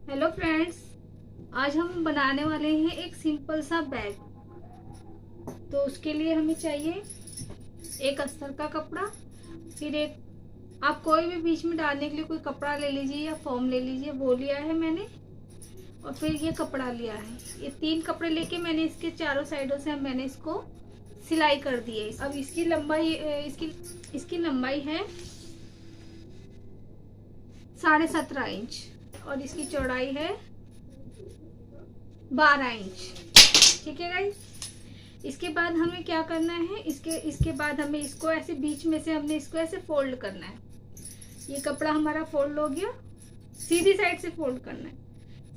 Hello friends, आज हम बनाने वाले हैं एक सिंपल सा बैग। तो उसके लिए हमें चाहिए एक अस्तर का कपड़ा, फिर एक आप कोई भी बीच में डालने के लिए कोई कपड़ा ले लीजिए या फॉर्म ले लीजिए, वो लिया है मैंने। और फिर ये कपड़ा लिया है। ये 3 कपड़े लेके मैंने इसके चारों साइडों से मैंने इसको सिलाई कर दी है। अब इसकी लंबाई इसकी लंबाई है 17.5 इंच और इसकी चौड़ाई है 12 इंच। ठीक है गाइस। इसके बाद हमें क्या करना है, इसके बाद हमें इसको ऐसे बीच में से हमने इसको ऐसे फोल्ड करना है। ये कपड़ा हमारा फोल्ड हो गया। सीधी साइड से फोल्ड करना है।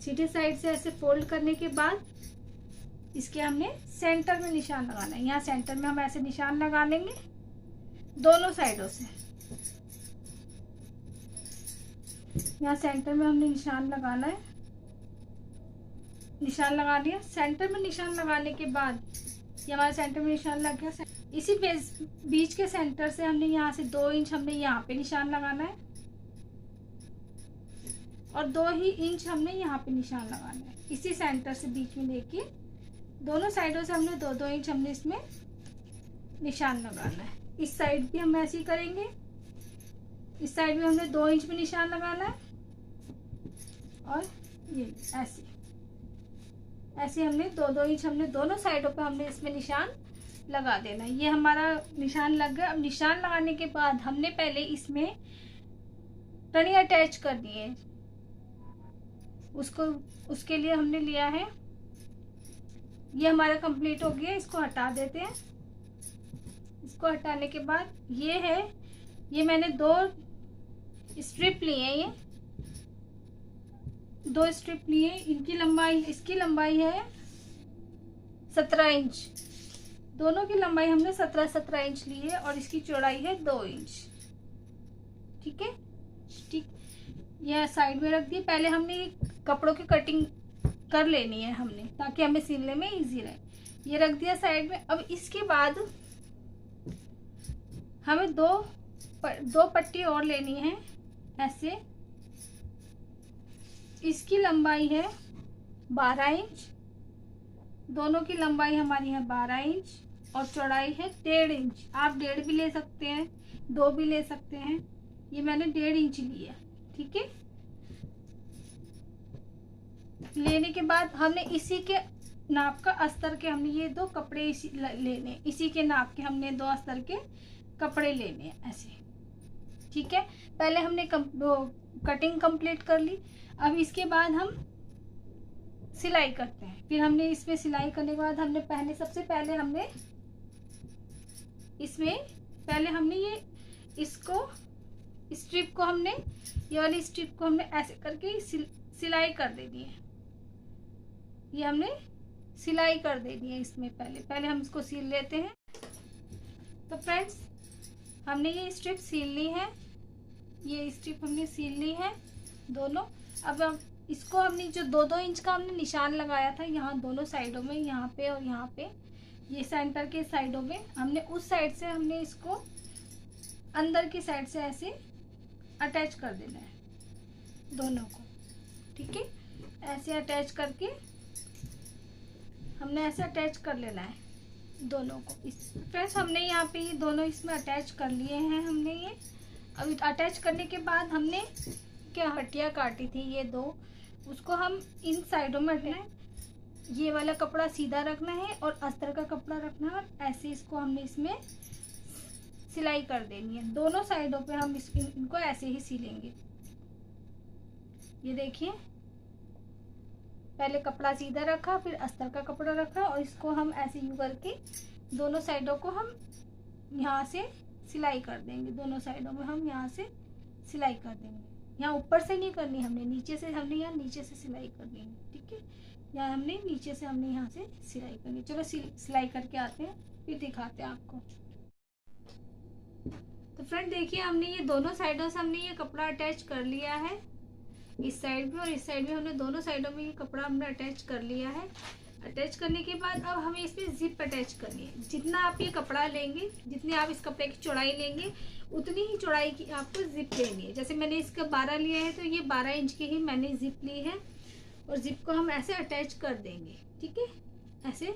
सीधी साइड से ऐसे फोल्ड करने के बाद इसके हमने सेंटर में निशान लगाना है। यहाँ सेंटर में हम ऐसे निशान लगा लेंगे दोनों साइडों से। यहाँ सेंटर में हमने निशान लगाना है। निशान लगा लिया। सेंटर में निशान लगाने के बाद ये हमारे सेंटर में निशान लग गया। इसी बीच के सेंटर से हमने यहाँ से 2 इंच हमने यहाँ पे निशान लगाना है और 2 ही इंच हमने यहाँ पे निशान लगाना है। इसी सेंटर से बीच में लेके दोनों साइडों से हमने 2-2 इंच हमने इसमें निशान लगाना है। इस साइड भी हम ऐसे ही करेंगे। इस साइड में हमने 2 इंच में निशान लगाना है और ये ऐसे हमने 2-2 इंच हमने दोनों साइडों पे हमने इसमें निशान लगा देना है। ये हमारा निशान लग गया। अब निशान लगाने के बाद हमने पहले इसमें टर्नी अटैच करनी है। उसके लिए हमने लिया है, ये हमारा कंप्लीट हो गया। इसको हटा देते हैं। इसको हटाने के बाद ये मैंने 2 स्ट्रिप लिए हैं। ये 2 स्ट्रिप लिए। इसकी लंबाई है 17 इंच। दोनों की लंबाई हमने 17 इंच ली है और इसकी चौड़ाई है 2 इंच। ठीक है। ठीक, यह साइड में रख दिए। पहले हमने कपड़ों की कटिंग कर लेनी है हमने, ताकि हमें सिलने में इजी रहे। ये रख दिया साइड में। अब इसके बाद हमें दो पट्टी और लेनी है ऐसे। इसकी लंबाई है 12 इंच। दोनों की लंबाई हमारी है 12 इंच और चौड़ाई है 1.5 इंच। आप 1.5 भी ले सकते हैं, 2 भी ले सकते हैं। ये मैंने 1.5 इंच ली है। ठीक है। लेने के बाद हमने इसी के नाप का अस्तर के हमने ये 2 कपड़े लेने, इसी के नाप के हमने 2 अस्तर के कपड़े लेने हैं ऐसे। ठीक है। पहले हमने कटिंग कंप्लीट कर ली। अब इसके बाद हम सिलाई करते हैं। फिर हमने इसमें सिलाई करने के बाद हमने सबसे पहले हमने ये स्ट्रिप को हमने, ये वाली स्ट्रिप को हमने ऐसे करके सिलाई कर देनी है। ये हमने सिलाई कर देनी है इसमें। पहले हम इसको सिल लेते हैं। तो फ्रेंड्स, हमने ये स्ट्रिप सिल ली है। ये स्ट्रिप हमने सिल ली है दोनों। अब इसको हमने जो 2-2 इंच का हमने निशान लगाया था यहाँ दोनों साइडों में, यहाँ पे और यहाँ पे, ये सेंटर के साइडों में, हमने उस साइड से हमने इसको अंदर की साइड से ऐसे अटैच कर देना है दोनों को। ठीक है। ऐसे अटैच करके हमने ऐसे अटैच कर लेना है दोनों को। फ्रेंड्स, हमने यहाँ पे ये दोनों इसमें अटैच कर लिए हैं हमने ये। अब अटैच करने के बाद हमने क्या हड्डियाँ काटी थी ये 2, उसको हम इन साइडों में रखना है। ये वाला कपड़ा सीधा रखना है और अस्तर का कपड़ा रखना है। ऐसे इसको हमने इसमें सिलाई कर देनी है। दोनों साइडों पे हम इनको ऐसे ही सिलेंगे। ये देखिए, पहले कपड़ा सीधा रखा, फिर अस्तर का कपड़ा रखा और इसको हम ऐसे यूं करके दोनों साइडों को हम यहाँ से सिलाई कर देंगे। दोनों साइडों में हम यहाँ से सिलाई कर देंगे। यहाँ ऊपर से नहीं करनी हमने, नीचे से हमने यहाँ नीचे से सिलाई करनी है। ठीक है। यहाँ हमने नीचे से हमने यहाँ से सिलाई करनी। चलो सिलाई करके आते हैं, फिर दिखाते हैं आपको। तो फ्रेंड देखिए, हमने ये दोनों साइडों से हमने ये कपड़ा अटैच कर लिया है। इस साइड में और इस साइड में हमने दोनों साइडों में ये कपड़ा हमने अटैच कर लिया है। अटैच करने के बाद अब हमें इसमें जिप अटैच करनी है। जितना आप ये कपड़ा लेंगे, जितने आप इस कपड़े की चौड़ाई लेंगे, उतनी ही चौड़ाई की आपको जिप लेनी है। जैसे मैंने इसका 12 लिया है तो ये 12 इंच की ही मैंने जिप ली है। और जिप को हम ऐसे अटैच कर देंगे। ठीक है, ऐसे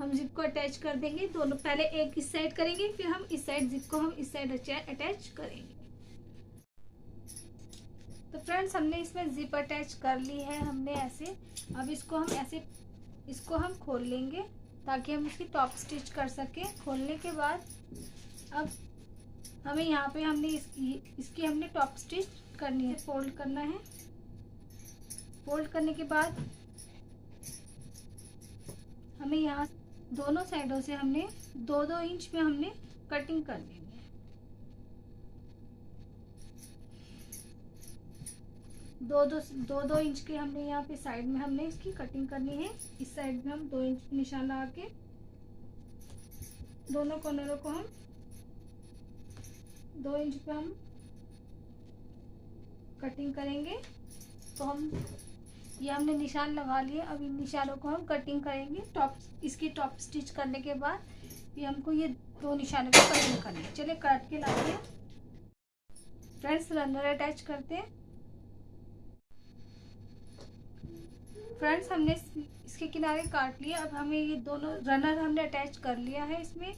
हम जिप को अटैच कर देंगे। दोनों पहले एक इस साइड करेंगे, फिर हम इस साइड जिप को हम इस साइड अटैच करेंगे। तो फ्रेंड्स हमने इसमें जिप अटैच कर ली है हमने ऐसे। अब इसको हम खोल लेंगे ताकि हम इसकी टॉप स्टिच कर सकें। खोलने के बाद अब हमें यहाँ पे हमने इसकी हमने टॉप स्टिच करनी है। फोल्ड करना है। फोल्ड करने के बाद हमें यहाँ दोनों साइडों से हमने 2-2 इंच में हमने कटिंग कर देनी है। 2-2 इंच के हमने यहाँ पे साइड में हमने इसकी कटिंग करनी है। इस साइड में हम 2 इंच निशान लगा के दोनों कॉर्नरों को हम 2 इंच पे हम कटिंग करेंगे। तो हम ये हमने निशान लगा लिए। अब इन निशानों को हम कटिंग करेंगे। इसकी टॉप स्टिच करने के बाद ये हमको ये 2 निशानों को कटिंग करनी है। चलिए काट के लाते हैं। फ्रेंड्स रनर अटैच करते हैं। फ्रेंड्स हमने इसके किनारे काट लिए। अब हमें ये दोनों रनर हमने अटैच कर लिया है इसमें।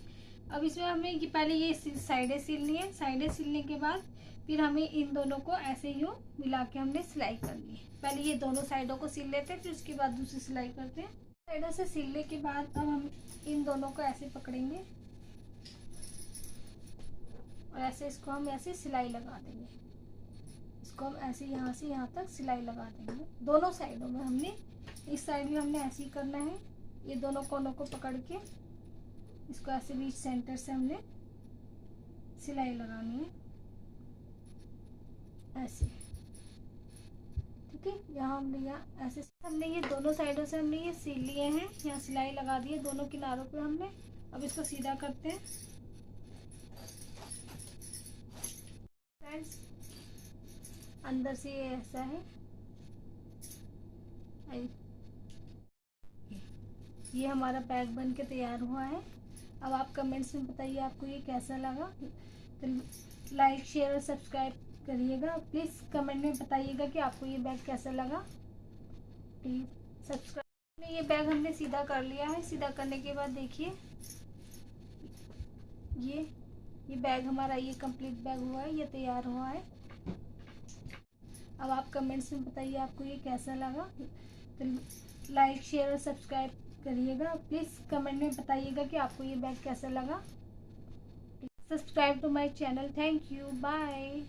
अब इसमें हमें ये पहले ये साइडें सिलनी है। साइडें सिलने के बाद फिर हमें इन दोनों को ऐसे यूँ मिला के हमने सिलाई करनी है। पहले ये दोनों साइडों को सिल लेते हैं, फिर उसके बाद दूसरी सिलाई करते हैं। साइडों से सिलने के बाद अब हम इन दोनों को ऐसे पकड़ेंगे और ऐसे इसको हम ऐसे सिलाई लगा देंगे। इसको हम ऐसे यहाँ से यहाँ तक सिलाई लगा देंगे। दोनों साइडों में हमने, इस साइड में हमने ऐसे ही करना है। ये दोनों कोनों को पकड़ के इसको ऐसे बीच सेंटर से हमने सिलाई लगानी है ऐसे। ठीक है, यहाँ ऐसे हमने ये दोनों साइडों से हमने ये सिल लिए हैं। यहाँ सिलाई लगा दी है दोनों किनारों पे हमने। अब इसको सीधा करते हैं। फ्रेंड्स अंदर से ये ऐसा है। ये हमारा बैग बन के तैयार हुआ है। अब आप कमेंट्स में बताइए आपको ये कैसा लगा। तो लाइक शेयर और सब्सक्राइब करिएगा। प्लीज़ कमेंट में बताइएगा कि आपको ये बैग कैसा लगा। Please subscribe. ये बैग हमने सीधा कर लिया है। सीधा करने के बाद देखिए ये बैग हमारा ये कंप्लीट बैग हुआ है, ये तैयार हुआ है। अब आप कमेंट्स में बताइए आपको ये कैसा लगा। तो लाइक शेयर और सब्सक्राइब करिएगा। प्लीज़ कमेंट में बताइएगा कि आपको ये बैग कैसा लगा। Subscribe to my channel. Thank you, bye.